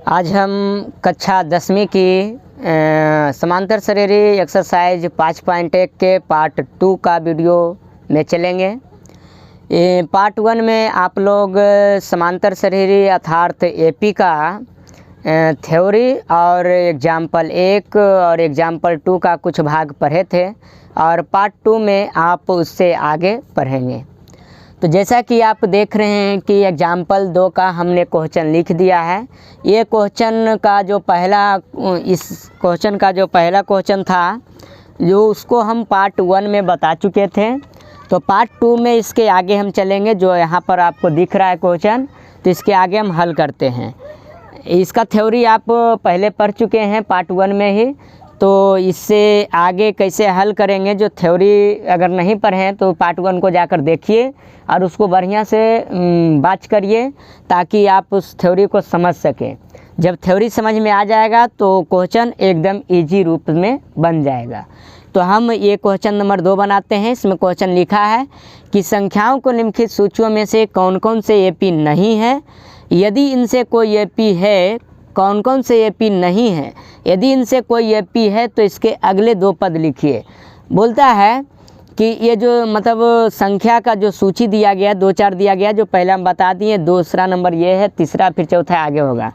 आज हम कक्षा 10वीं की समांतर शरीरी एक्सरसाइज 5.1 के पार्ट 2 का वीडियो में चलेंगे। पार्ट 1 में आप लोग समांतर शरीरी अर्थात एपी का थ्योरी और एग्जाम्पल 1 और एग्जाम्पल 2 का कुछ भाग पढ़े थे और पार्ट 2 में आप उससे आगे पढ़ेंगे। तो जैसा कि आप देख रहे हैं कि एग्जाम्पल 2 का हमने क्वेश्चन लिख दिया है। ये क्वेश्चन का जो पहला क्वेश्चन था जो उसको हम पार्ट 1 में बता चुके थे। तो पार्ट 2 में इसके आगे हम चलेंगे। जो यहाँ पर आपको दिख रहा है क्वेश्चन, तो इसके आगे हम हल करते हैं। इसका थ्योरी आप पहले पढ़ चुके हैं पार्ट 1 में ही, तो इससे आगे कैसे हल करेंगे, जो थ्योरी अगर नहीं पढ़ें तो पार्ट 1 को जाकर देखिए और उसको बढ़िया से बात करिए ताकि आप उस थ्योरी को समझ सकें। जब थ्योरी समझ में आ जाएगा तो क्वेश्चन एकदम इजी रूप में बन जाएगा। तो हम ये क्वेश्चन नंबर 2 बनाते हैं। इसमें क्वेश्चन लिखा है कि संख्याओं को निम्नलिखित सूचियों में से कौन कौन से एपी नहीं है, यदि इनसे कोई एपी है कौन कौन से एपी नहीं है, यदि इनसे कोई एपी है तो इसके अगले 2 पद लिखिए। बोलता है कि ये जो मतलब संख्या का जो सूची दिया गया 2-4 दिया गया, जो पहला हम बता दिए, दूसरा नंबर ये है, तीसरा फिर चौथा आगे होगा।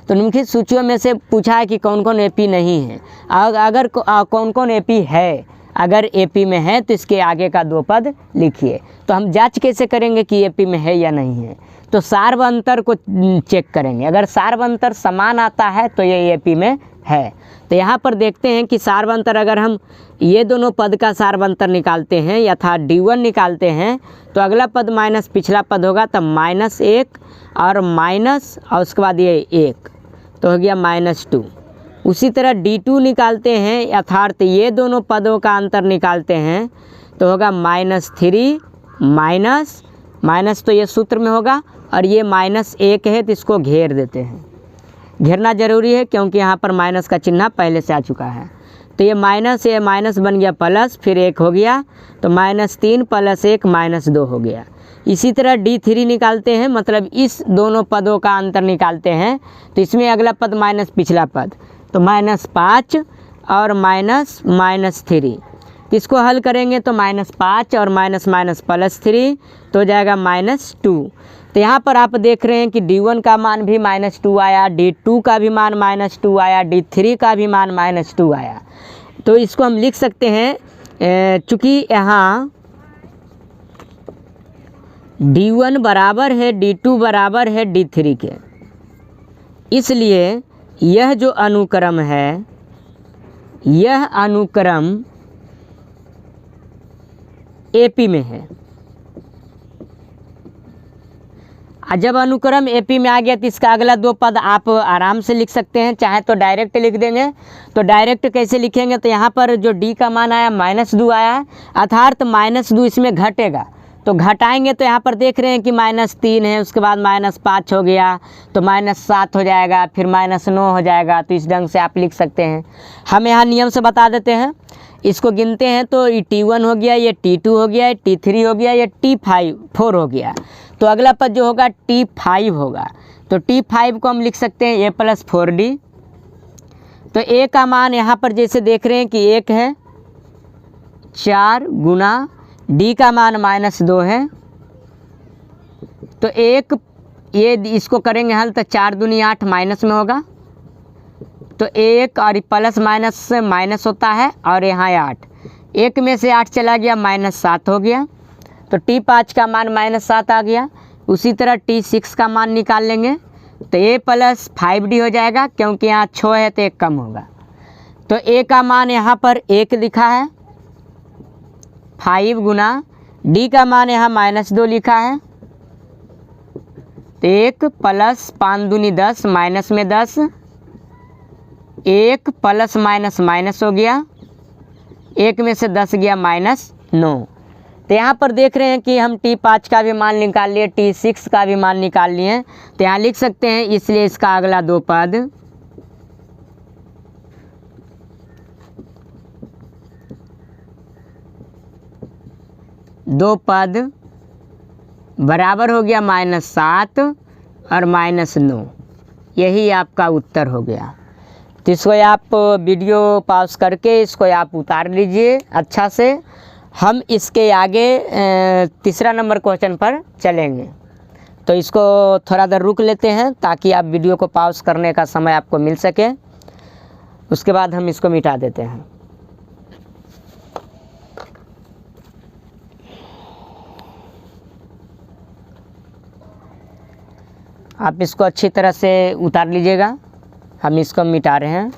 तो निम्नलिखित सूचियों में से पूछा है कि कौन कौन एपी नहीं है। अगर कौन कौन एपी है, अगर एपी में है तो इसके आगे का 2 पद लिखिए। तो हम जांच कैसे करेंगे कि एपी में है या नहीं है, तो सार्व अंतर को चेक करेंगे। अगर सार्व अंतर समान आता है तो ये एपी में है। तो यहाँ पर देखते हैं कि सार्व अंतर अगर हम ये दोनों पद का सार्व अंतर निकालते हैं यथा D1 निकालते हैं तो अगला पद माइनस पिछला पद होगा, तब -1 और माइनस और उसके बाद ये 1 तो हो गया -2। उसी तरह D2 निकालते हैं अर्थात ये दोनों पदों का अंतर निकालते हैं तो होगा -3 माइनस तो ये सूत्र में होगा और ये -1 है तो इसको घेर देते हैं। घेरना जरूरी है क्योंकि यहाँ पर माइनस का चिन्ह पहले से आ चुका है। तो ये माइनस बन गया प्लस, फिर 1 हो गया तो -3 + 1 -2 हो गया। इसी तरह D3 निकालते हैं, मतलब इस दोनों पदों का अंतर निकालते हैं तो इसमें अगला पद माइनस पिछला पद तो -5 और -3। इसको हल करेंगे तो -5 और माइनस +3 तो हो जाएगा -2। तो यहाँ पर आप देख रहे हैं कि D1 का मान भी -2 आया, D2 का भी मान -2 आया, D3 का भी मान -2 आया। तो इसको हम लिख सकते हैं, चूँकि यहाँ D1 बराबर है D2 बराबर है D3 के, इसलिए यह जो अनुक्रम है यह अनुक्रम एपी में है। जब अनुक्रम एपी में आ गया तो इसका अगला 2 पद आप आराम से लिख सकते हैं, चाहे तो डायरेक्ट लिख देंगे। तो डायरेक्ट कैसे लिखेंगे, तो यहाँ पर जो D का मान आया -2 आया है अर्थात -2 इसमें घटेगा, तो घटाएंगे तो यहाँ पर देख रहे हैं कि -3 है, उसके बाद -5 हो गया तो -7 हो जाएगा, फिर -9 हो जाएगा। तो इस ढंग से आप लिख सकते हैं। हम यहाँ नियम से बता देते हैं, इसको गिनते हैं तो ये T1 हो गया, ये T2 हो गया, ये T3 हो गया, ये T4 हो गया। तो अगला पद जो होगा T5 होगा। तो T5 को हम लिख सकते हैं A + 4D। तो A का मान यहाँ पर जैसे देख रहे हैं कि 1 है, 4 गुना D का मान -2 है तो 1, ये इसको करेंगे हल तो 4 दूनी 8 माइनस में होगा तो 1 और प्लस माइनस से माइनस होता है और यहाँ 8, 1 में से 8 चला गया -7 हो गया। तो T5 का मान -7 आ गया। उसी तरह T6 का मान निकाल लेंगे तो A + 5D हो जाएगा, क्योंकि यहाँ 6 है तो 1 कम होगा। तो A का मान यहाँ पर 1 लिखा है, 5 गुना D का मान यहाँ -2 लिखा है तो 1 + 5 दूनी 10 माइनस में 10, 1 प्लस माइनस हो गया, 1 में से 10 गया -9। तो यहाँ पर देख रहे हैं कि हम T5 का भी मान निकाल लिए, T6 का भी मान निकाल लिए। तो यहाँ लिख सकते हैं, इसलिए इसका अगला 2 पद बराबर हो गया -7 और -9। यही आपका उत्तर हो गया। तो इसको आप वीडियो पॉज करके इसको आप उतार लीजिए अच्छा से। हम इसके आगे तीसरा नंबर क्वेश्चन पर चलेंगे। तो इसको थोड़ा देर रुक लेते हैं ताकि आप वीडियो को पॉज करने का समय आपको मिल सके, उसके बाद हम इसको मिटा देते हैं। आप इसको अच्छी तरह से उतार लीजिएगा, हम इसको मिटा रहे हैं।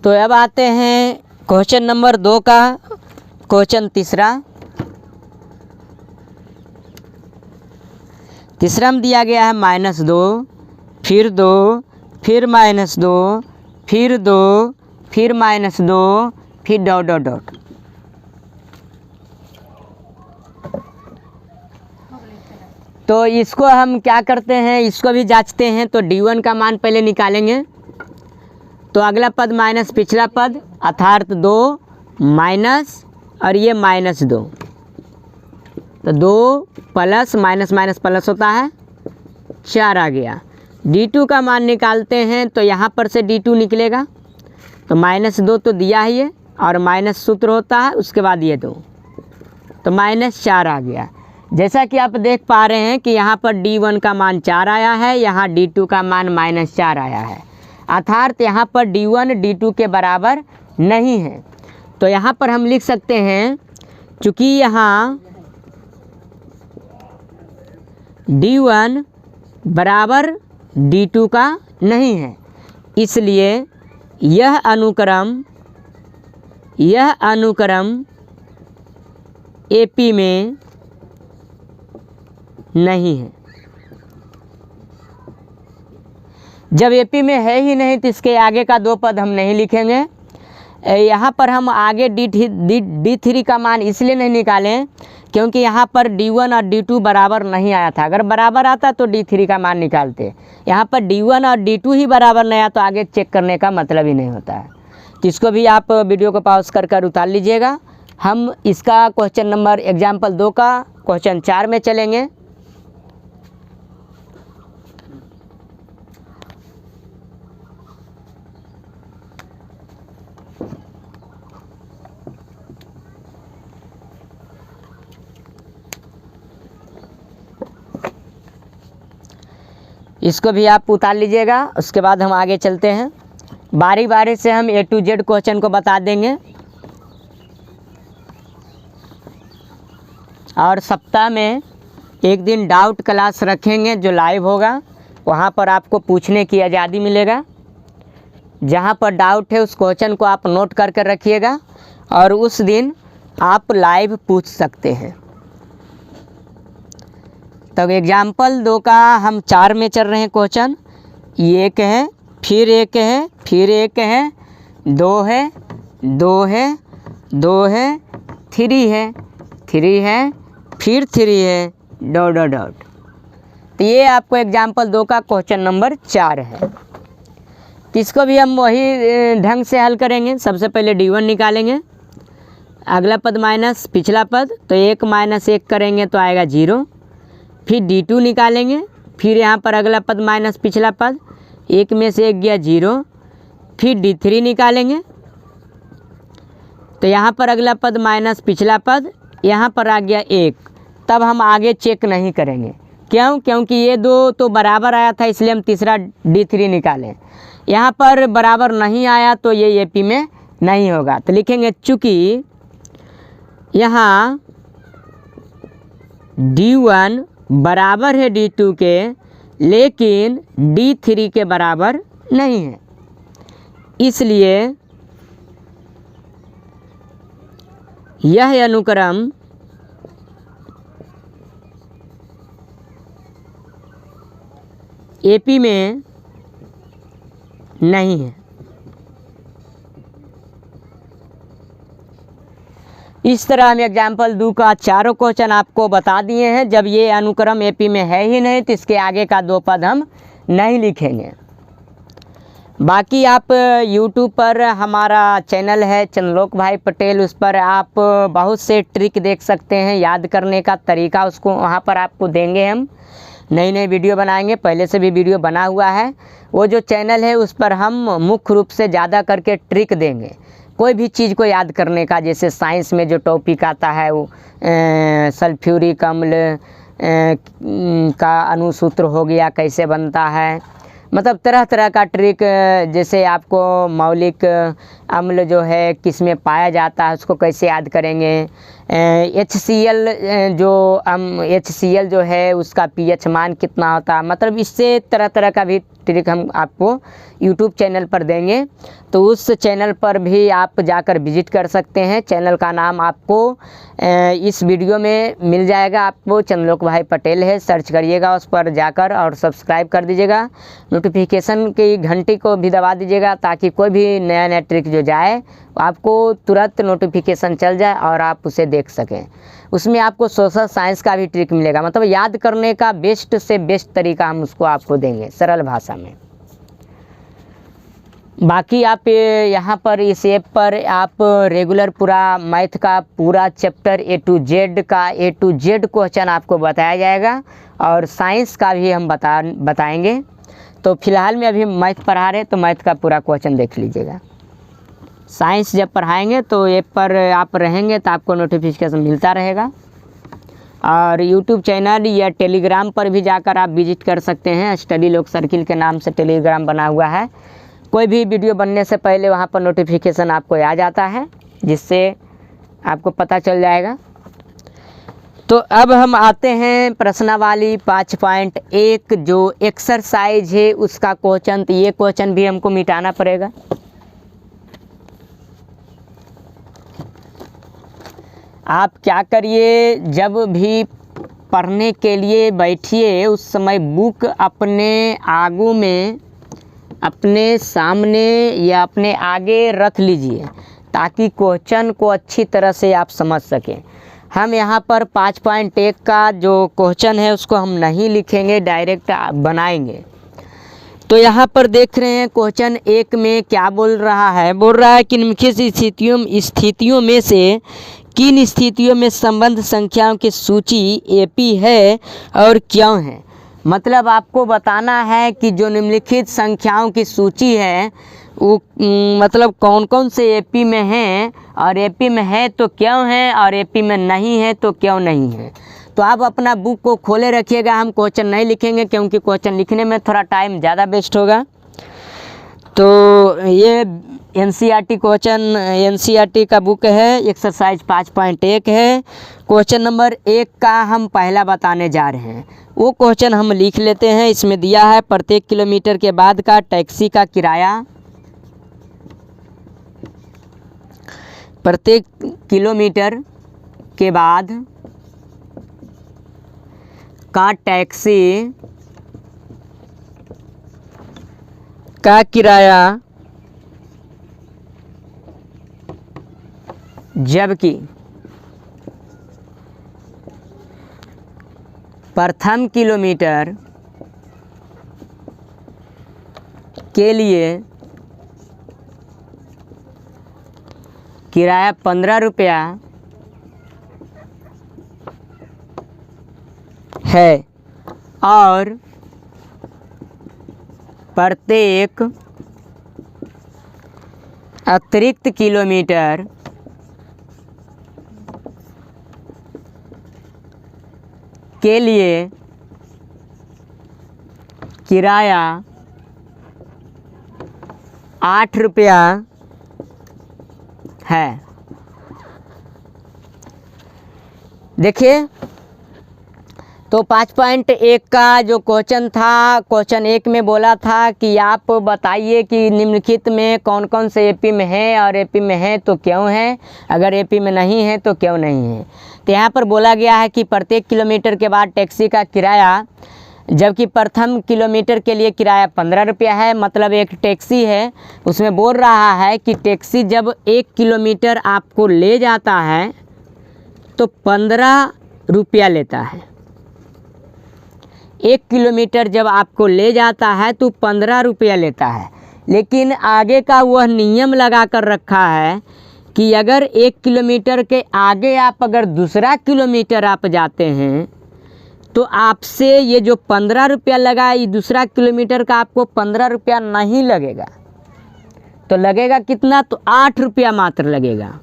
तो अब आते हैं क्वेश्चन नंबर 2 का क्वेश्चन तीसरा में दिया गया है -2, फिर 2, फिर -2, फिर 2, फिर -2, फिर डॉट डॉट डॉट। तो इसको हम क्या करते हैं, इसको भी जांचते हैं। तो D1 का मान पहले निकालेंगे। तो अगला पद माइनस पिछला पद अर्थात 2 माइनस और ये -2, तो 2 प्लस माइनस माइनस प्लस होता है 4 आ गया। D2 का मान निकालते हैं। तो यहाँ पर से D2 निकलेगा। तो -2 तो दिया ही है और माइनस सूत्र होता है, उसके बाद ये 2, तो -4 आ गया। जैसा कि आप देख पा रहे हैं कि यहाँ पर D1 का मान 4 आया है, यहाँ D2 का मान -4 आया है। अर्थात यहाँ पर D1 D2 के बराबर नहीं है। तो यहाँ पर हम लिख सकते हैं, चूँकि यहाँ D1 बराबर D2 का नहीं है, इसलिए यह अनुक्रम AP में नहीं है। जब AP में है ही नहीं तो इसके आगे का 2 पद हम नहीं लिखेंगे। यहाँ पर हम आगे D3 का मान इसलिए नहीं निकालें क्योंकि यहाँ पर D1 और D2 बराबर नहीं आया था। अगर बराबर आता तो D3 का मान निकालते। यहाँ पर D1 और D2 ही बराबर नहीं आया तो आगे चेक करने का मतलब ही नहीं होता है। तो इसको भी आप वीडियो को पॉज कर उतार लीजिएगा। हम इसका क्वेश्चन नंबर एग्जाम्पल 2 का क्वेश्चन 4 में चलेंगे। इसको भी आप उतार लीजिएगा, उसके बाद हम आगे चलते हैं। बारी बारी से हम A to Z क्वेश्चन को बता देंगे और सप्ताह में एक दिन डाउट क्लास रखेंगे जो लाइव होगा। वहाँ पर आपको पूछने की आज़ादी मिलेगा। जहाँ पर डाउट है उस क्वेश्चन को आप नोट करके रखिएगा और उस दिन आप लाइव पूछ सकते हैं। तब एग्जाम्पल 2 का हम 4 में चल रहे हैं क्वेश्चन। 1 है, फिर 1 है, फिर 1 है, 2 है, 2 है, 2 है, 3 है, 3 है, फिर 3 है, डॉट डॉट डॉट। तो ये आपको एग्जाम्पल 2 का क्वेश्चन नंबर 4 है। तो इसको भी हम वही ढंग से हल करेंगे। सबसे पहले D1 निकालेंगे, अगला पद माइनस पिछला पद, तो 1 माइनस 1 करेंगे तो आएगा 0। फिर D2 निकालेंगे, फिर यहाँ पर अगला पद माइनस पिछला पद, 1 में से 1 गया 0। फिर D3 निकालेंगे, तो यहाँ पर अगला पद माइनस पिछला पद, यहाँ पर आ गया 1। तब हम आगे चेक नहीं करेंगे। क्यों? क्योंकि ये 2 तो बराबर आया था, इसलिए हम तीसरा D3 निकालें। यहाँ पर बराबर नहीं आया तो ये AP में नहीं होगा। तो लिखेंगे चूँकि यहाँ D1 बराबर है D2 के, लेकिन D3 के बराबर नहीं है, इसलिए यह अनुक्रम AP में नहीं है। इस तरह हम एग्जाम्पल 2 का चारों क्वेश्चन आपको बता दिए हैं। जब ये अनुक्रम एपी में है ही नहीं तो इसके आगे का 2 पद हम नहीं लिखेंगे। बाकी आप YouTube पर हमारा चैनल है चंद्रलोक भाई पटेल, उस पर आप बहुत से ट्रिक देख सकते हैं, याद करने का तरीका उसको वहाँ पर आपको देंगे। हम नई नई वीडियो बनाएंगे, पहले से भी वीडियो बना हुआ है। वो जो चैनल है उस पर हम मुख्य रूप से ज़्यादा करके ट्रिक देंगे कोई भी चीज़ को याद करने का। जैसे साइंस में जो टॉपिक आता है वो सल्फ्यूरिक अम्ल का अणुसूत्र हो गया, कैसे बनता है, मतलब तरह तरह का ट्रिक। जैसे आपको मौलिक अम्ल जो है किस में पाया जाता है उसको कैसे याद करेंगे। HCl HCl जो है उसका pH मान कितना होता है, मतलब इससे तरह तरह का भी ट्रिक हम आपको YouTube चैनल पर देंगे। तो उस चैनल पर भी आप जाकर विजिट कर सकते हैं। चैनल का नाम आपको इस वीडियो में मिल जाएगा, आपको चंद्रलोक भाई पटेल है, सर्च करिएगा उस पर जाकर और सब्सक्राइब कर दीजिएगा। नोटिफिकेशन की घंटी को भी दबा दीजिएगा ताकि कोई भी नया नया ट्रिक जो जाए आपको तुरंत नोटिफिकेशन चल जाए और आप उसे देख सकें। उसमें आपको सोशल साइंस का भी ट्रिक मिलेगा, मतलब याद करने का बेस्ट से बेस्ट तरीका हम उसको आपको देंगे सरल भाषा में। बाकी आप यहाँ पर इस ऐप पर आप रेगुलर पूरा मैथ का पूरा चैप्टर A to Z का A to Z क्वेश्चन आपको बताया जाएगा और साइंस का भी हम बताएंगे। तो फिलहाल में अभी मैथ पढ़ा रहे तो मैथ का पूरा क्वेश्चन देख लीजिएगा। साइंस जब पढ़ाएंगे तो ऐप पर आप रहेंगे तो आपको नोटिफिकेशन मिलता रहेगा। और YouTube चैनल या टेलीग्राम पर भी जाकर आप विजिट कर सकते हैं। स्टडी लोक सर्किल के नाम से टेलीग्राम बना हुआ है। कोई भी वीडियो बनने से पहले वहाँ पर नोटिफिकेशन आपको आ जाता है, जिससे आपको पता चल जाएगा। तो अब हम आते हैं प्रश्नावली 5.1 जो एक्सरसाइज है उसका क्वेश्चन। तो ये क्वेश्चन भी हमको मिटाना पड़ेगा। आप क्या करिए, जब भी पढ़ने के लिए बैठिए उस समय बुक अपने आगू में, अपने सामने या अपने आगे रख लीजिए ताकि क्वेश्चन को अच्छी तरह से आप समझ सकें। हम यहाँ पर 5.1 का जो क्वेश्चन है उसको हम नहीं लिखेंगे, डायरेक्ट बनाएंगे। तो यहाँ पर देख रहे हैं क्वेश्चन 1 में क्या बोल रहा है कि निम्नलिखित स्थितियों में से किन स्थितियों में संबंध संख्याओं की सूची एपी है और क्यों है। मतलब आपको बताना है कि जो निम्नलिखित संख्याओं की सूची है वो मतलब कौन कौन से एपी में हैं और एपी में है तो क्यों है और एपी में नहीं है तो क्यों नहीं है। तो आप अपना बुक को खोले रखिएगा। हम क्वेश्चन नहीं लिखेंगे क्योंकि क्वेश्चन लिखने में थोड़ा टाइम ज़्यादा वेस्ट होगा। तो ये NCERT क्वेश्चन NCERT का बुक है, एक्सरसाइज 5.1 है। क्वेश्चन नंबर 1 का हम पहला बताने जा रहे हैं। वो क्वेश्चन हम लिख लेते हैं। इसमें दिया है प्रत्येक किलोमीटर के बाद का टैक्सी का किराया, प्रत्येक किलोमीटर के बाद का टैक्सी का किराया, जबकि प्रथम किलोमीटर के लिए किराया 15 रुपया है और प्रत्येक अतिरिक्त किलोमीटर के लिए किराया 8 रुपया है। देखिए, तो 5.1 का जो क्वेश्चन था, क्वेश्चन 1 में बोला था कि आप बताइए कि निम्नलिखित में कौन कौन से एपी में है और एपी में है तो क्यों है, अगर एपी में नहीं है तो क्यों नहीं है। तो यहाँ पर बोला गया है कि प्रत्येक किलोमीटर के बाद टैक्सी का किराया, जबकि प्रथम किलोमीटर के लिए किराया 15 रुपया है। मतलब एक टैक्सी है, उसमें बोल रहा है कि टैक्सी जब 1 किलोमीटर आपको ले जाता है तो 15 रुपया लेता है। 1 किलोमीटर जब आपको ले जाता है तो 15 रुपया लेता है। लेकिन आगे का वह नियम लगा कर रखा है कि अगर 1 किलोमीटर के आगे आप अगर दूसरा किलोमीटर आप जाते हैं तो आपसे ये जो 15 रुपया लगा, ये दूसरा किलोमीटर का आपको 15 रुपया नहीं लगेगा। तो लगेगा कितना? तो 8 रुपया मात्र लगेगा।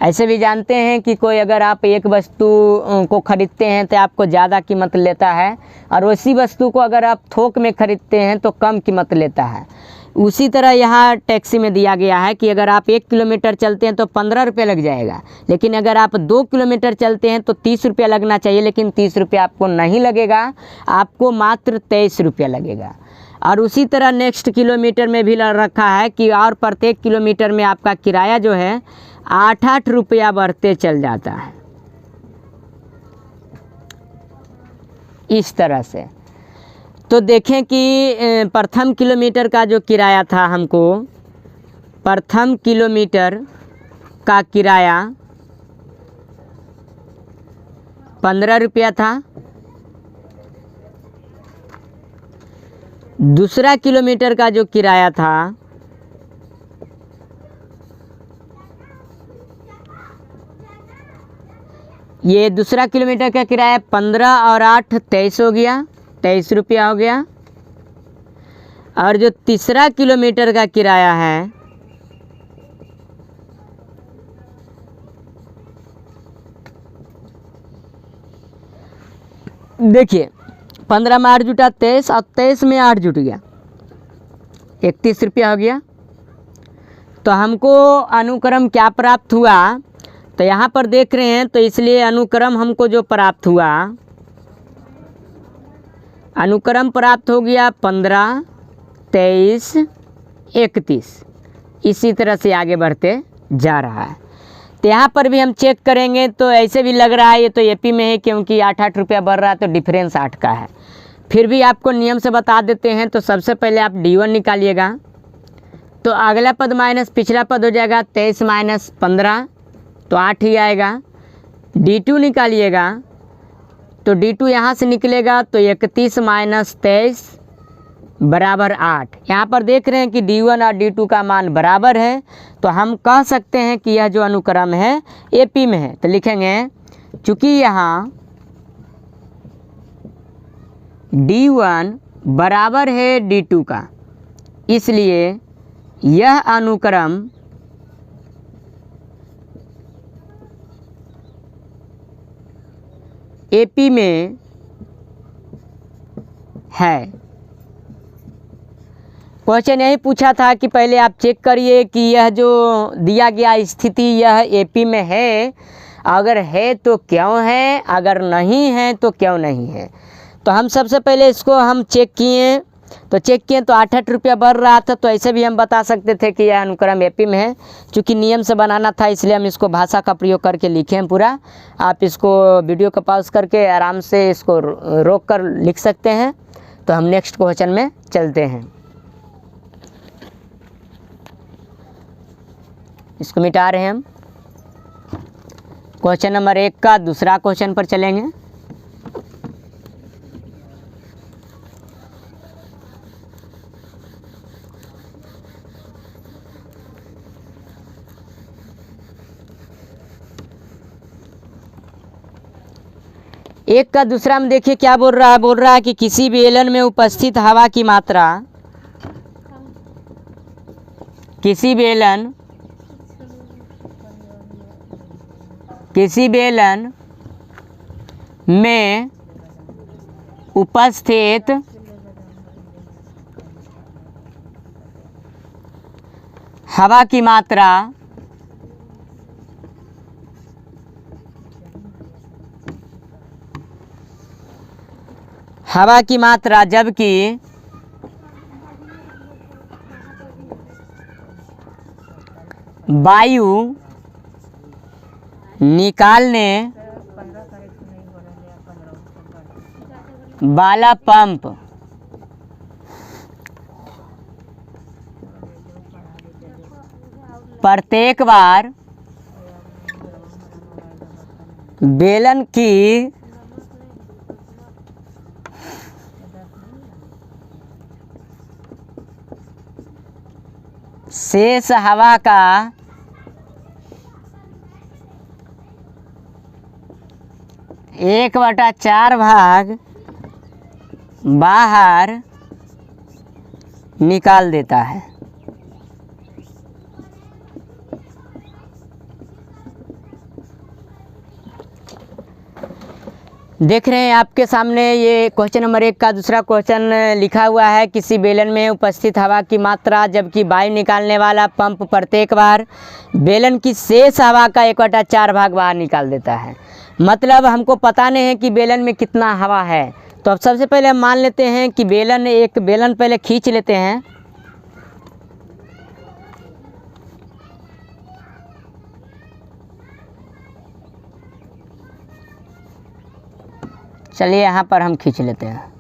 ऐसे भी जानते हैं कि कोई अगर आप एक वस्तु को ख़रीदते हैं तो आपको ज़्यादा कीमत लेता है, और उसी वस्तु को अगर आप थोक में ख़रीदते हैं तो कम कीमत लेता है। उसी तरह यहाँ टैक्सी में दिया गया है कि अगर आप 1 किलोमीटर चलते हैं तो 15 रुपये लग जाएगा, लेकिन अगर आप 2 किलोमीटर चलते हैं तो 30 रुपया लगना चाहिए, लेकिन 30 रुपया आपको नहीं लगेगा, आपको मात्र 23 रुपया लगेगा। और उसी तरह नेक्स्ट किलोमीटर में भी रखा है कि और प्रत्येक किलोमीटर में आपका किराया जो है 8-8 रुपया बढ़ते चल जाता है। इस तरह से तो देखें कि प्रथम किलोमीटर का जो किराया था, हमको प्रथम किलोमीटर का किराया 15 रुपया था। दूसरा किलोमीटर का जो किराया था ये दूसरा किलोमीटर का किराया 15 और 8 23 हो गया, 23 रुपया हो गया। और जो तीसरा किलोमीटर का किराया है देखिए 15 में 8 जुटा 23 और 23 में 8 जुट गया, 31 रुपया हो गया। तो हमको अनुक्रम क्या प्राप्त हुआ? तो यहाँ पर देख रहे हैं, तो इसलिए अनुक्रम हमको जो प्राप्त हुआ, अनुक्रम प्राप्त हो गया 15, 23, 31। इसी तरह से आगे बढ़ते जा रहा है। तो यहाँ पर भी हम चेक करेंगे तो ऐसे भी लग रहा है ये तो एपी में है, क्योंकि 8-8 रुपया बढ़ रहा है, तो डिफरेंस 8 का है। फिर भी आपको नियम से बता देते हैं। तो सबसे पहले आप D1 निकालिएगा, तो अगला पद माइनस पिछला पद हो जाएगा 23 माइनस 15, तो 8 ही आएगा। D2 निकालिएगा, तो D2 यहाँ से निकलेगा तो 31 माइनस 23 बराबर 8। यहाँ पर देख रहे हैं कि D1 और D2 का मान बराबर है, तो हम कह सकते हैं कि यह जो अनुक्रम है एपी में है। तो लिखेंगे चूँकि यहाँ D1 बराबर है D2 का, इसलिए यह अनुक्रम एपी में है। क्वेश्चन यही पूछा था कि पहले आप चेक करिए कि यह जो दिया गया स्थिति यह एपी में है, अगर है तो क्यों है, अगर नहीं है तो क्यों नहीं है। तो हम सबसे पहले इसको हम चेक किए, तो 8-8 रुपया बढ़ रहा था, तो ऐसे भी हम बता सकते थे कि यह अनुक्रम एपी में है। चूँकि नियम से बनाना था इसलिए हम इसको भाषा का प्रयोग करके लिखे हैं पूरा। आप इसको वीडियो को पॉज करके आराम से इसको रोक कर लिख सकते हैं। तो हम नेक्स्ट क्वेश्चन में चलते हैं। इसको मिटा रहे हैं हम। क्वेश्चन नंबर 1 का दूसरा क्वेश्चन पर चलेंगे। एक का दूसरा में देखिए क्या बोल रहा है कि किसी बेलन में उपस्थित हवा की मात्रा, किसी बेलन में उपस्थित हवा की मात्रा जबकि वायु निकालने वाला पंप प्रत्येक बार बेलन की शेष हवा का एक बटा चार भाग बाहर निकाल देता है। देख रहे हैं आपके सामने ये क्वेश्चन नंबर 1 का दूसरा क्वेश्चन लिखा हुआ है। किसी बेलन में उपस्थित हवा की मात्रा जबकि वायु निकालने वाला पंप प्रत्येक बार बेलन की शेष हवा का 1/4 भाग बाहर निकाल देता है। मतलब हमको पता नहीं है कि बेलन में कितना हवा है। तो अब सबसे पहले हम मान लेते हैं कि बेलन पहले खींच लेते हैं। चलिए यहाँ पर हम खींच लेते हैं।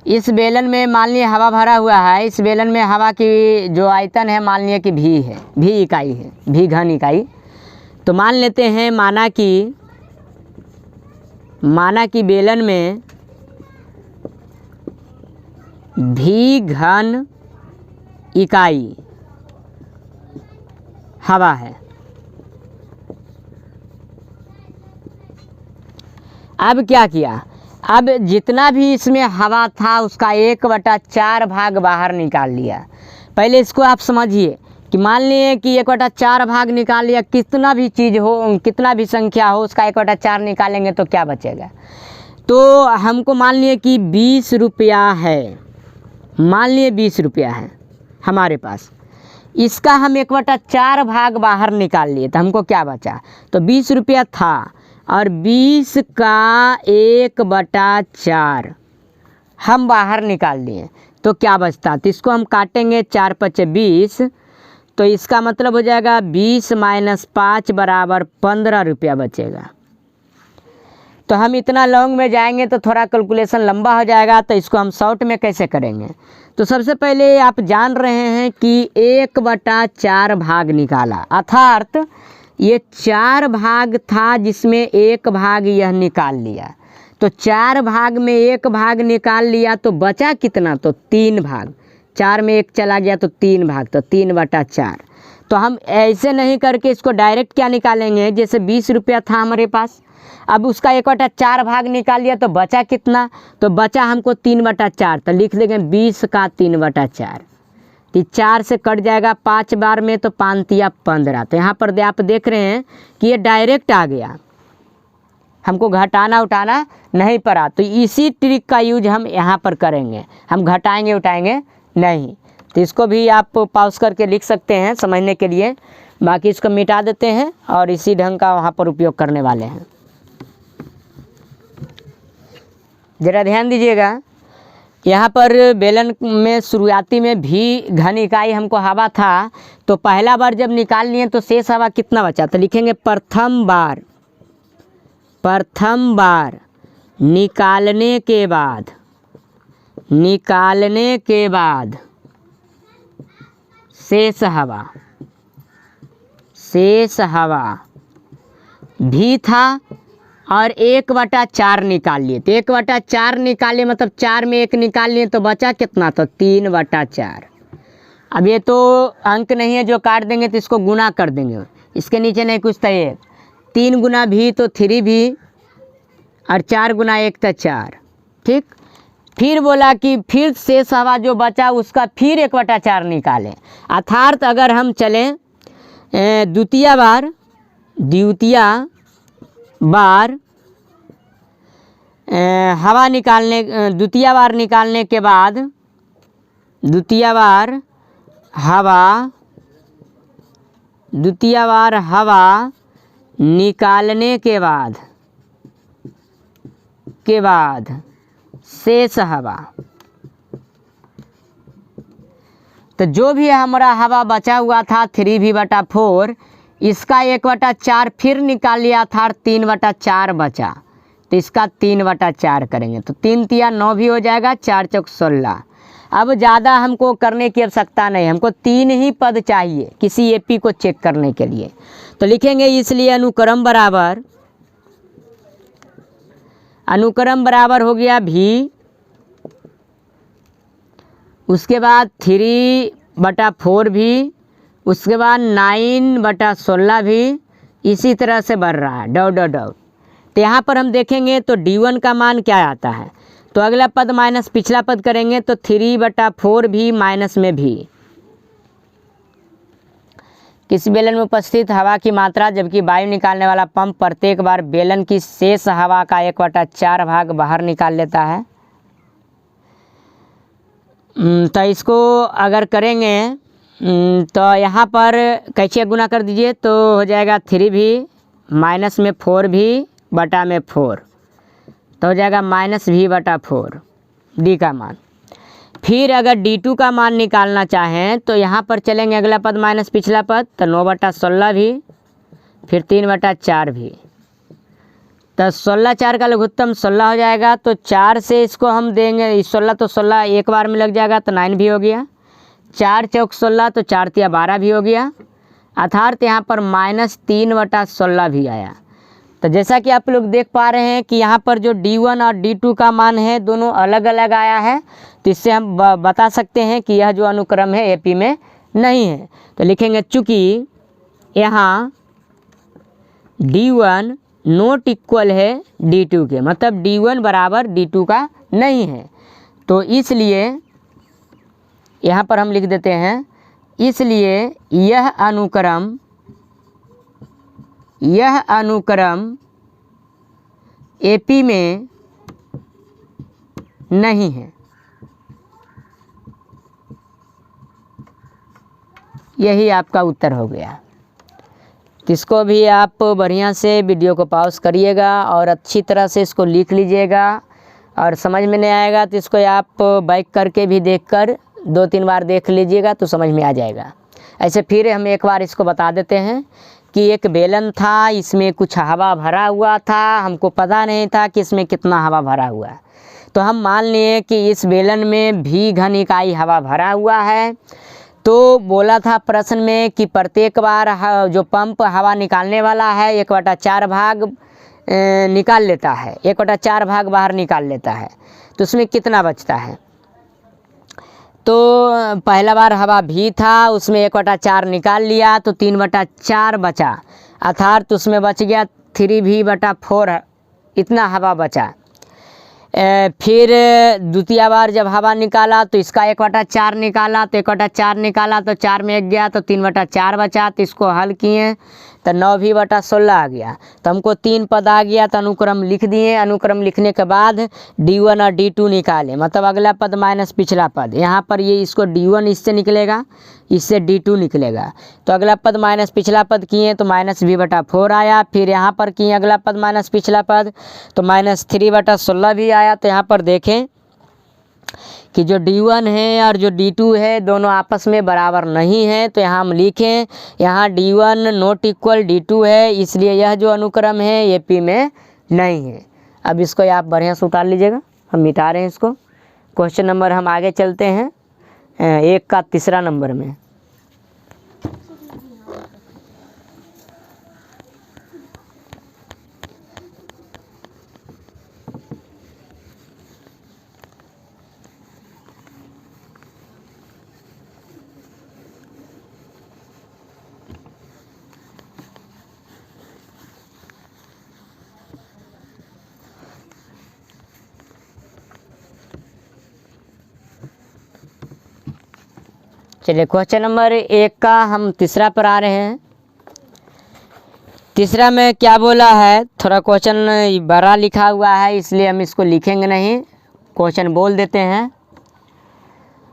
इस बेलन में मान लिया हवा भरा हुआ है। इस बेलन में हवा की जो आयतन है मान लिया कि भी है, भी इकाई है, भी घन इकाई। तो मान लेते हैं माना कि बेलन में भी घन इकाई हवा है। अब क्या किया, अब जितना भी इसमें हवा था उसका 1/4 भाग बाहर निकाल लिया। पहले इसको आप समझिए कि मान लिए कि 1/4 भाग निकाल लिया, कितना भी चीज़ हो, कितना भी संख्या हो, उसका 1/4 निकालेंगे तो क्या बचेगा। तो हमको मान लिए कि 20 रुपया है, मान लिए 20 रुपया है हमारे पास, इसका हम 1/4 भाग बाहर निकाल लिए तो हमको क्या बचा। तो 20 रुपया था और 20 का 1/4 हम बाहर निकाल लिए तो क्या बचता। तो इसको हम काटेंगे 4 × 20, तो इसका मतलब हो जाएगा 20 - 5 = 15 रुपया बचेगा। तो हम इतना लॉन्ग में जाएंगे तो थोड़ा कैलकुलेशन लंबा हो जाएगा, तो इसको हम शॉर्ट में कैसे करेंगे। तो सबसे पहले आप जान रहे हैं कि 1/4 भाग निकाला, अर्थात ये 4 भाग था जिसमें 1 भाग यह निकाल लिया। तो 4 भाग में 1 भाग निकाल लिया तो बचा कितना, तो 3 भाग। 4 में 1 चला गया तो 3 भाग, तो 3/4। तो हम ऐसे नहीं करके इसको डायरेक्ट क्या निकालेंगे, जैसे 20 रुपया था हमारे पास, अब उसका 1/4 भाग निकाल लिया तो बचा कितना, तो बचा हमको 3/4। तो लिख देंगे 20 का 3/4। तो 4 से कट जाएगा 5 बार में, तो 5 × 15। तो यहाँ पर आप देख रहे हैं कि ये डायरेक्ट आ गया, हमको घटाना उठाना नहीं पड़ा। तो इसी ट्रिक का यूज हम यहाँ पर करेंगे, हम घटाएंगे उठाएंगे नहीं। तो इसको भी आप पॉज करके लिख सकते हैं समझने के लिए, बाकी इसको मिटा देते हैं और इसी ढंग का वहाँ पर उपयोग करने वाले हैं। ज़रा ध्यान दीजिएगा, यहाँ पर बेलन में शुरुआती में भी घन इकाई हमको हवा था, तो पहला बार जब निकाल लिए तो शेष हवा कितना बचा। तो लिखेंगे प्रथम बार निकालने के बाद शेष हवा भी था और 1/4 निकाल लिए। तो 1/4 निकाले मतलब 4 में 1 निकाल लिए तो बचा कितना, तो 3/4। अब ये तो अंक नहीं है जो काट देंगे, तो इसको गुना कर देंगे, इसके नीचे नहीं कुछ था। 1 3 गुना भी तो 3 भी, और 4 गुना 1 तो 4। ठीक, फिर बोला कि फिर शेष हवा जो बचा उसका फिर 1/4 निकालें। अर्थात अगर हम चलें द्वितीय बार हवा निकालने, द्वितीय बार निकालने के बाद, द्वितीय बार हवा निकालने के बाद शेष हवा, तो जो भी हमारा हवा बचा हुआ था 3v/4, इसका 1/4 फिर निकाल लिया था, 3/4 बचा, तो इसका 3/4 करेंगे। तो 3 × 9 भी हो जाएगा, 4 × 16। अब ज़्यादा हमको करने की आवश्यकता नहीं, हमको 3 ही पद चाहिए किसी एपी को चेक करने के लिए। तो लिखेंगे इसलिए अनुक्रम बराबर हो गया भी, उसके बाद 3/4 भी, उसके बाद 9/16 भी, इसी तरह से बढ़ रहा है डॉट डॉट डॉट। तो यहाँ पर हम देखेंगे तो D1 का मान क्या आता है, तो अगला पद माइनस पिछला पद करेंगे तो 3/4 भी माइनस में भी। किसी बेलन में उपस्थित हवा की मात्रा जबकि वायु निकालने वाला पंप प्रत्येक बार बेलन की शेष हवा का 1/4 भाग बाहर निकाल लेता है। तो इसको अगर करेंगे तो यहाँ पर कैसे गुना कर दीजिए तो हो जाएगा 3 भी माइनस में 4 भी बटा में 4, तो हो जाएगा -v/4 डी का मान। फिर अगर D2 का मान निकालना चाहें तो यहाँ पर चलेंगे अगला पद माइनस पिछला पद, तो 9/16 भी, फिर 3/4 भी, तो 16/4 का लघुत्तम 16 हो जाएगा। तो 4 से इसको हम देंगे 16, तो 16 एक बार में लग जाएगा तो 9 भी हो गया, 4 चौक 16 तो 4 तिया 12 भी हो गया, अर्थात यहाँ पर -3/16 भी आया। तो जैसा कि आप लोग देख पा रहे हैं कि यहाँ पर जो D1 और D2 का मान है दोनों अलग अलग आया है, तो इससे हम बता सकते हैं कि यह जो अनुक्रम है एपी में नहीं है। तो लिखेंगे चूँकि यहाँ D1 नॉट इक्वल है D2 के, मतलब D1 बराबर D2 का नहीं है, तो इसलिए यहाँ पर हम लिख देते हैं, इसलिए यह अनुक्रम एपी में नहीं है। यही आपका उत्तर हो गया। इसको भी आप बढ़िया से वीडियो को पॉज करिएगा और अच्छी तरह से इसको लिख लीजिएगा, और समझ में नहीं आएगा तो इसको आप बैक करके भी देखकर 2-3 बार देख लीजिएगा तो समझ में आ जाएगा। ऐसे फिर हम एक बार इसको बता देते हैं कि एक बेलन था, इसमें कुछ हवा भरा हुआ था, हमको पता नहीं था कि इसमें कितना हवा भरा हुआ है। तो हम मान लिए कि इस बेलन में V घन इकाई हवा भरा हुआ है। तो बोला था प्रश्न में कि प्रत्येक बार जो पंप हवा निकालने वाला है 1/4 भाग निकाल लेता है, 1/4 भाग बाहर निकाल लेता है, तो उसमें कितना बचता है। तो पहला बार हवा भी था, उसमें 1/4 निकाल लिया तो 3/4 बचा, अर्थात उसमें बच गया 3v/4, इतना हवा बचा। फिर द्वितीय बार जब हवा निकाला तो इसका 1/4 निकाला, तो 1/4 निकाला तो 4 में 1 गया तो 3/4 बचा, तो इसको हल किए तो 9v/16 आ गया। तो हमको 3 पद आ गया, तो अनुक्रम लिख दिए। अनुक्रम लिखने के बाद D1 और D2 निकाले, मतलब अगला पद माइनस पिछला पद। यहाँ पर ये इसको D1 इससे निकलेगा, इससे D2 निकलेगा, तो अगला पद माइनस पिछला पद किए तो -v/4 आया। फिर यहाँ पर किए अगला पद माइनस पिछला पद तो -3/16 भी आया। तो यहाँ पर देखें कि जो D1 है और जो D2 है दोनों आपस में बराबर नहीं है, तो यहाँ हम लिखें यहाँ D1 नॉट इक्वल D2 है, इसलिए यह जो अनुक्रम है एपी में नहीं है। अब इसको आप बढ़िया से उतार लीजिएगा, हम मिटा रहे हैं इसको। क्वेश्चन नंबर हम आगे चलते हैं 1 का तीसरा नंबर में। चलिए क्वेश्चन नंबर 1 का हम तीसरा पर आ रहे हैं। तीसरा में क्या बोला है, थोड़ा क्वेश्चन बड़ा लिखा हुआ है इसलिए हम इसको लिखेंगे नहीं, क्वेश्चन बोल देते हैं।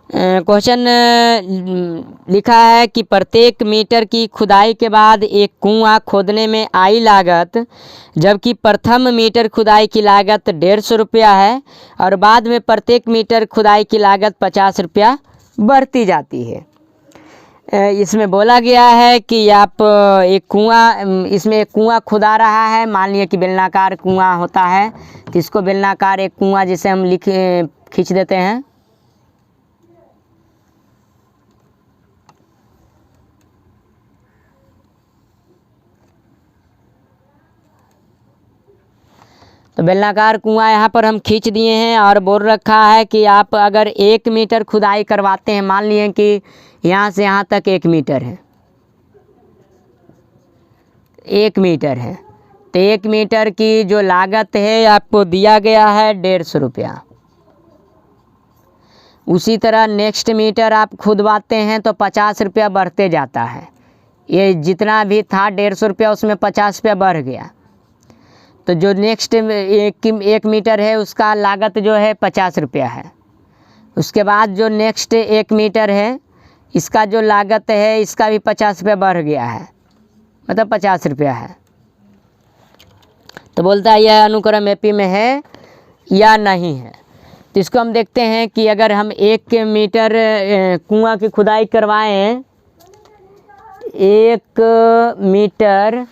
क्वेश्चन लिखा है कि प्रत्येक मीटर की खुदाई के बाद एक कुआं खोदने में आई लागत, जबकि प्रथम मीटर खुदाई की लागत 150 रुपया है और बाद में प्रत्येक मीटर खुदाई की लागत 50 रुपया बढ़ती जाती है। इसमें बोला गया है कि आप एक कुआं, इसमें एक कुआं खुदा रहा है। मान लिया कि बेलनाकार कुआं होता है, तो इसको बेलनाकार एक कुआं जिसे हम खींच देते हैं। तो बेलनाकार कुआं यहाँ पर हम खींच दिए हैं और बोल रखा है कि आप अगर 1 मीटर खुदाई करवाते हैं, मान लिए कि यहाँ से यहाँ तक 1 मीटर है, 1 मीटर है, तो 1 मीटर की जो लागत है आपको दिया गया है 150 रुपया। उसी तरह नेक्स्ट मीटर आप खुदवाते हैं तो 50 रुपया बढ़ते जाता है। ये जितना भी था 150 रुपया उसमें 50 रुपया बढ़ गया, तो जो नेक्स्ट 1 मीटर है उसका लागत जो है 50 रुपया है। उसके बाद जो नेक्स्ट 1 मीटर है इसका जो लागत है इसका भी 50 रुपया बढ़ गया है, मतलब 50 रुपया है। तो बोलता है यह अनुक्रम एपी में है या नहीं है। तो इसको हम देखते हैं कि अगर हम 1 मीटर कुआं की खुदाई करवाएं, 1 मीटर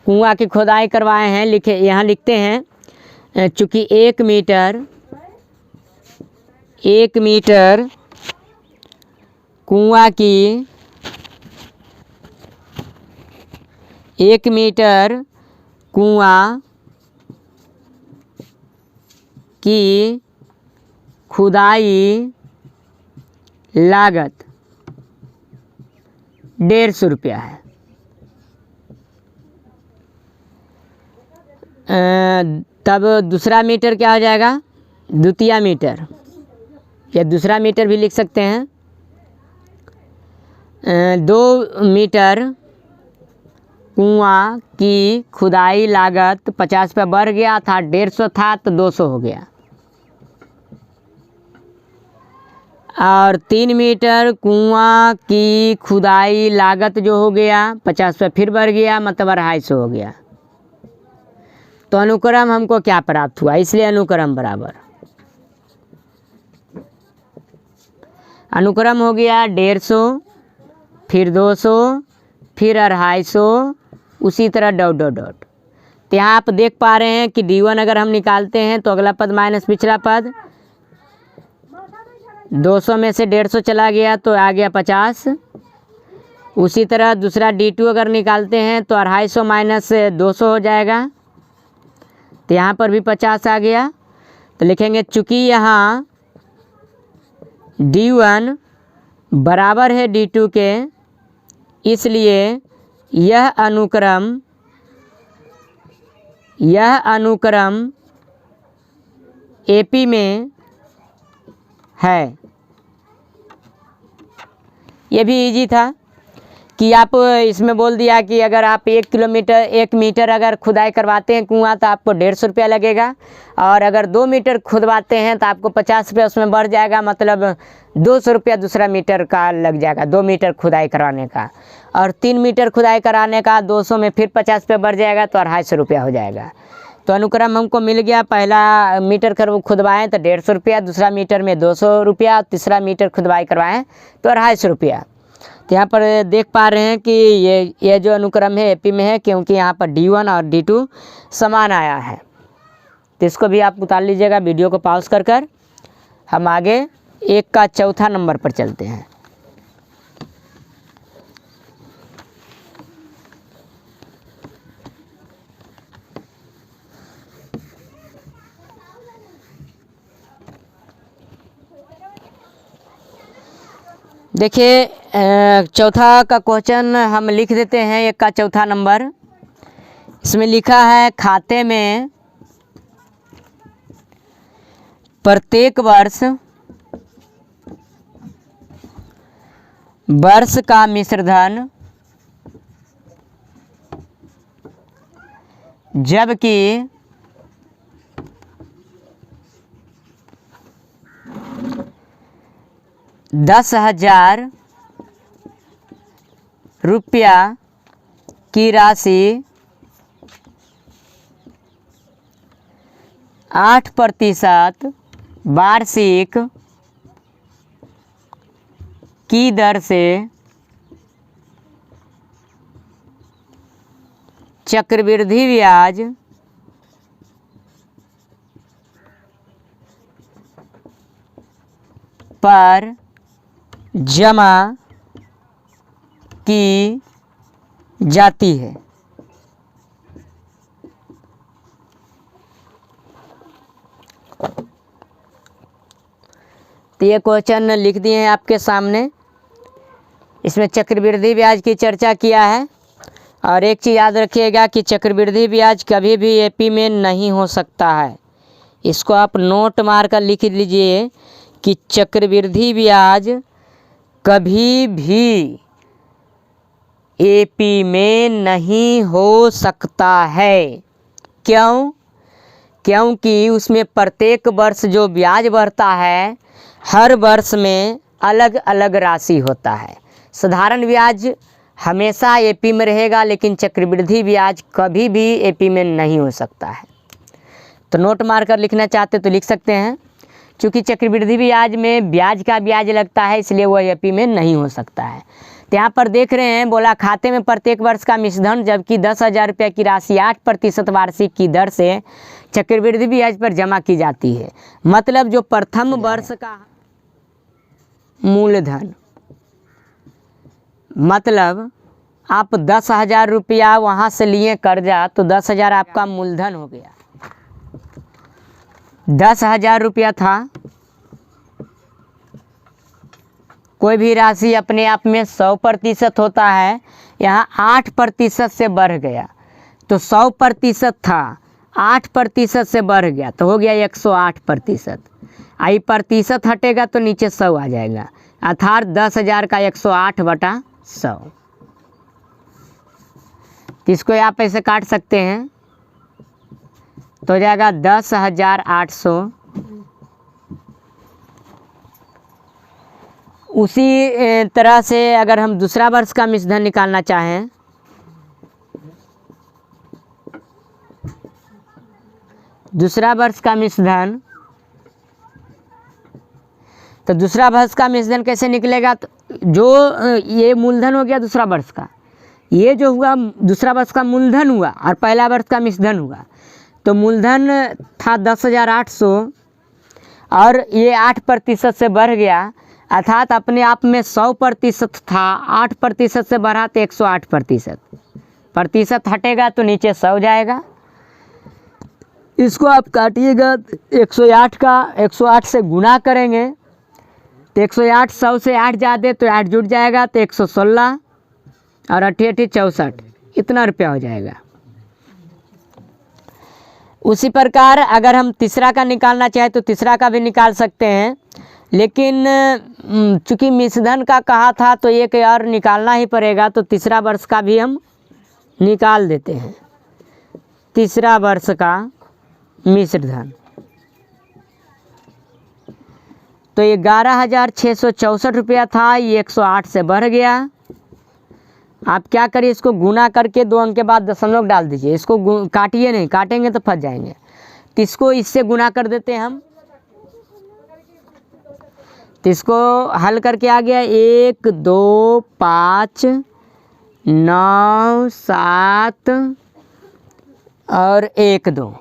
कुआं की खुदाई करवाए हैं, लिखे यहाँ लिखते हैं चूँकि 1 मीटर कुआं की 1 मीटर कुआं की खुदाई लागत 150 रुपया है। तब दूसरा मीटर क्या हो जाएगा, द्वितीय मीटर, या दूसरा मीटर भी लिख सकते हैं। 2 मीटर कुआं की खुदाई लागत 50 रुपया बढ़ गया था, 150 था तो 200 हो गया। और 3 मीटर कुआं की खुदाई लागत जो हो गया 50 रुपया फिर बढ़ गया, मतलब 250 हो गया। तो अनुक्रम हमको क्या प्राप्त हुआ, इसलिए अनुक्रम बराबर अनुक्रम हो गया 150, फिर 200, फिर 250, उसी तरह डॉट डॉट डॉट। तो यहाँ आप देख पा रहे हैं कि D1 अगर हम निकालते हैं तो अगला पद माइनस पिछला पद, 200 में से 150 चला गया तो आ गया 50। उसी तरह दूसरा D2 अगर निकालते हैं तो 250 माइनस 200 हो जाएगा, तो यहाँ पर भी 50 आ गया। तो लिखेंगे चूँकि यहाँ D1 बराबर है D2 के, इसलिए यह अनुक्रम AP में है। ये भी इजी था कि आप इसमें बोल दिया कि अगर आप 1 मीटर अगर खुदाई करवाते हैं कुआं तो आपको 150 रुपया लगेगा, और अगर 2 मीटर खुदवाते हैं तो आपको 50 रुपया उसमें बढ़ जाएगा, मतलब 200 रुपया दूसरा मीटर का लग जाएगा 2 मीटर खुदाई कराने का, और 3 मीटर खुदाई कराने का 200 में फिर 50 रुपया बढ़ जाएगा तो 250 रुपया हो जाएगा। तो अनुक्रम हमको मिल गया, पहला मीटर खुदवाएँ तो 150 रुपया, दूसरा मीटर में 200 रुपया, तीसरा मीटर खुदवाई करवाएँ तो 250 रुपया। तो यहाँ पर देख पा रहे हैं कि ये जो अनुक्रम है एपी में है, क्योंकि यहाँ पर D1 और D2 समान आया है। तो इसको भी आप उतार लीजिएगा वीडियो को पॉज कर हम आगे 1 का चौथा नंबर पर चलते हैं। देखिए चौथा का क्वेश्चन हम लिख देते हैं, 1 का चौथा नंबर। इसमें लिखा है खाते में प्रत्येक वर्ष का मिश्रधन, जबकि 10,000 रुपया की राशि 8% वार्षिक की दर से चक्रवृद्धि ब्याज पर जमा की जाती है। तो ये क्वेश्चन लिख दिए हैं आपके सामने। इसमें चक्रवृद्धि ब्याज की चर्चा किया है। और एक चीज़ याद रखिएगा कि चक्रवृद्धि ब्याज कभी भी एपी में नहीं हो सकता है। इसको आप नोट मार कर लिख लीजिए कि चक्रवृद्धि ब्याज कभी भी एपी में नहीं हो सकता है। क्यों? क्योंकि उसमें प्रत्येक वर्ष जो ब्याज बढ़ता है हर वर्ष में अलग अलग राशि होता है। साधारण ब्याज हमेशा एपी में रहेगा, लेकिन चक्रवृद्धि ब्याज कभी भी एपी में नहीं हो सकता है। तो नोट मार कर लिखना चाहते तो लिख सकते हैं। क्योंकि चक्रवृद्धि ब्याज में ब्याज का ब्याज लगता है, इसलिए वह एपी में नहीं हो सकता है। तो यहाँ पर देख रहे हैं, बोला खाते में प्रत्येक वर्ष का मिश्रधन जबकि 10,000 रुपये की राशि 8% वार्षिक की दर से चक्रवृद्धि ब्याज पर जमा की जाती है। मतलब जो प्रथम वर्ष का मूलधन, मतलब आप 10,000 रुपया वहाँ से लिए कर्जा, तो 10,000 आपका मूलधन हो गया। 10,000 रुपया था। कोई भी राशि अपने आप में 100% होता है, यहाँ 8% से बढ़ गया, तो 100% था, 8% से बढ़ गया तो हो गया 108%। आई प्रतिशत हटेगा तो नीचे 100 आ जाएगा, अर्थात 10,000 का 108/100। इसको आप ऐसे काट सकते हैं तो हो जाएगा 10,800। उसी तरह से अगर हम दूसरा वर्ष का मिश्रधन निकालना चाहें, दूसरा वर्ष का मिश्रधन, तो दूसरा वर्ष का मिश्रधन कैसे निकलेगा? तो जो ये मूलधन हो गया दूसरा वर्ष का, ये जो हुआ दूसरा वर्ष का मूलधन हुआ और पहला वर्ष का मिश्रधन हुआ। तो मूलधन था 10,800 और ये 8% से बढ़ गया, अर्थात अपने आप में 100% था, 8% से बढ़ा तो 108%। प्रतिशत हटेगा तो नीचे 100 जाएगा। इसको आप काटिएगा 108 का 108 से गुना करेंगे तो 108, 100 से 8 ज़्यादा तो 8 जुड़ जाएगा तो 116 और 8 64, इतना रुपया हो जाएगा। उसी प्रकार अगर हम तीसरा का निकालना चाहें तो तीसरा का भी निकाल सकते हैं, लेकिन चूँकि मिश्रधन का कहा था तो एक और निकालना ही पड़ेगा, तो तीसरा वर्ष का भी हम निकाल देते हैं। तीसरा वर्ष का मिश्रधन तो 11,664 रुपया था, ये 108 से बढ़ गया। आप क्या करिए, इसको गुना करके 2 अंक के बाद दशमलव डाल दीजिए। इसको काटिए नहीं, काटेंगे तो फंस जाएंगे। तो इसको इससे गुना कर देते हैं हम। तो इसको हल करके आ गया 1 2 5 9 7 और 1 2।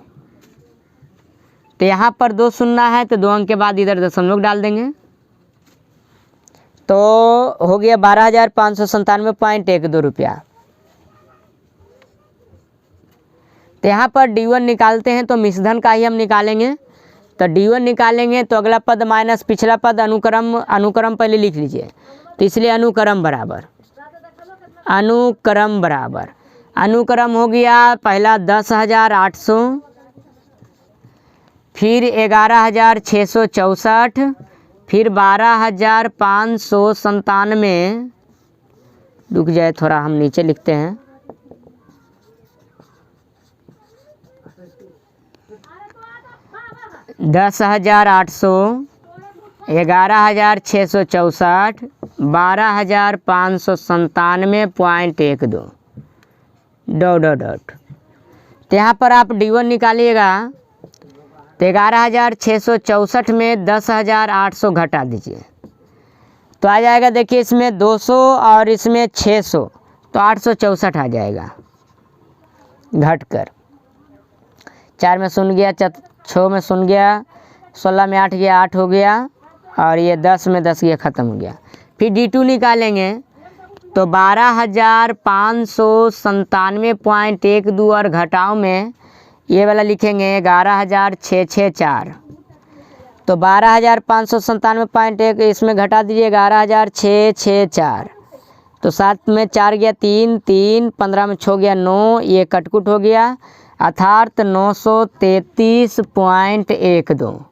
तो यहाँ पर 2 सुनना है तो 2 अंक के बाद इधर दशमलव डाल देंगे, तो हो गया 12,597.12 रुपया। तो यहाँ पर D1 निकालते हैं तो मिश्रधन का ही हम निकालेंगे। तो D1 निकालेंगे तो अगला पद माइनस पिछला पद, अनुक्रम पहले लिख लीजिए। तो इसलिए अनुक्रम बराबर अनुक्रम हो गया पहला 10,800, फिर 11,664, फिर 12,597। रुक जाए थोड़ा, हम नीचे लिखते हैं। दस 10,800, 11,664, 12,597.12 डॉट। तो यहाँ पर आप D1 निकालिएगा तो 11,664 में 10,800 घटा दीजिए तो आ जाएगा, देखिए इसमें 200 और इसमें 600 तो 864 आ जाएगा घटकर। 4 में शून्य गया, 6 में शून्य गया, 16 में 8 गया, 8 हो गया, और ये 10 में 10 गया, ख़त्म हो गया। फिर D2 निकालेंगे तो 12,597.12 और घटाव में ये वाला लिखेंगे 11,664 तो 12,597.1 इसमें घटा दीजिए 11,664, तो 7 में 4 गया 3, 3 15 में 6 गया 9, ये कटकुट हो गया, अर्थात 933.12।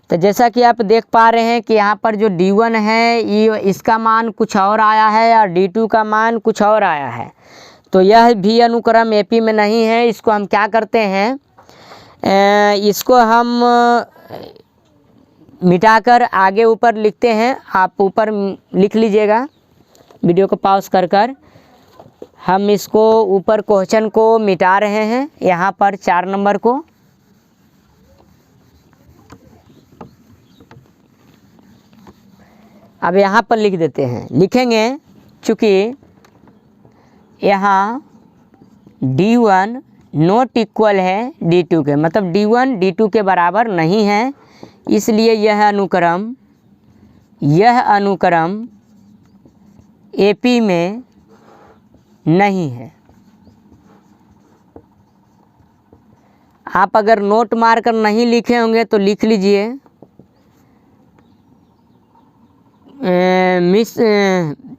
तो जैसा कि आप देख पा रहे हैं कि यहाँ पर जो D1 है ये इसका मान कुछ और आया है और D2 का मान कुछ और आया है। तो यह भी अनुक्रम AP में नहीं है। इसको हम क्या करते हैं, इसको हम मिटाकर आगे ऊपर लिखते हैं। आप ऊपर लिख लीजिएगा, वीडियो को पॉज कर हम इसको ऊपर क्वेश्चन को मिटा रहे हैं। यहाँ पर 4 नंबर को अब यहाँ पर लिख देते हैं, लिखेंगे चूँकि यहाँ D1 नॉट इक्वल है D2 के, मतलब D1 D2 के बराबर नहीं है, इसलिए यह अनुक्रम AP में नहीं है। आप अगर नोट मारकर नहीं लिखे होंगे तो लिख लीजिए,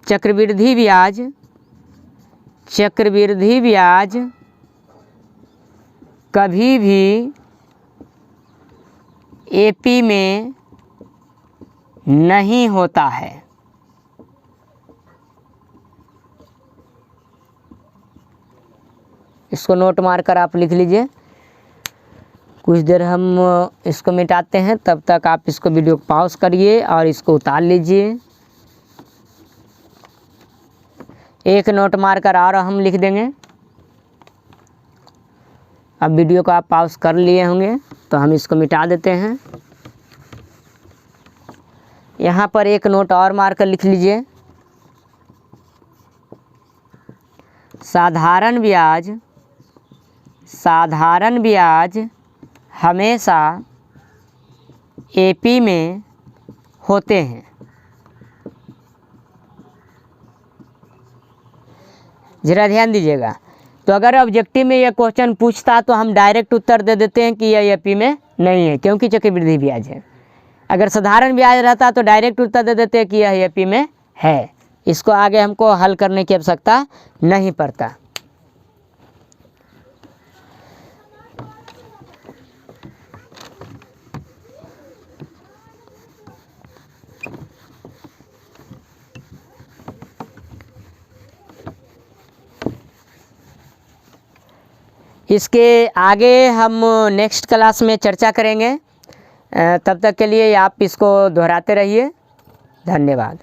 चक्रवृद्धि ब्याज कभी भी AP में नहीं होता है। इसको नोट मारकर आप लिख लीजिए। कुछ देर हम इसको मिटाते हैं, तब तक आप इसको वीडियो को पॉज करिए और इसको उतार लीजिए। एक नोट मारकर और हम लिख देंगे। अब वीडियो को आप पॉज कर लिए होंगे तो हम इसको मिटा देते हैं। यहाँ पर एक नोट और मारकर लिख लीजिए, साधारण ब्याज हमेशा AP में होते हैं। ज़रा ध्यान दीजिएगा। तो अगर ऑब्जेक्टिव में यह क्वेश्चन पूछता तो हम डायरेक्ट उत्तर दे देते हैं कि यह AP में नहीं है, क्योंकि चक्रवृद्धि ब्याज है। अगर साधारण ब्याज रहता तो डायरेक्ट उत्तर दे देते हैं कि यह AP में है। इसको आगे हमको हल करने की आवश्यकता नहीं पड़ता। इसके आगे हम नेक्स्ट क्लास में चर्चा करेंगे। तब तक के लिए आप इसको दोहराते रहिए। धन्यवाद।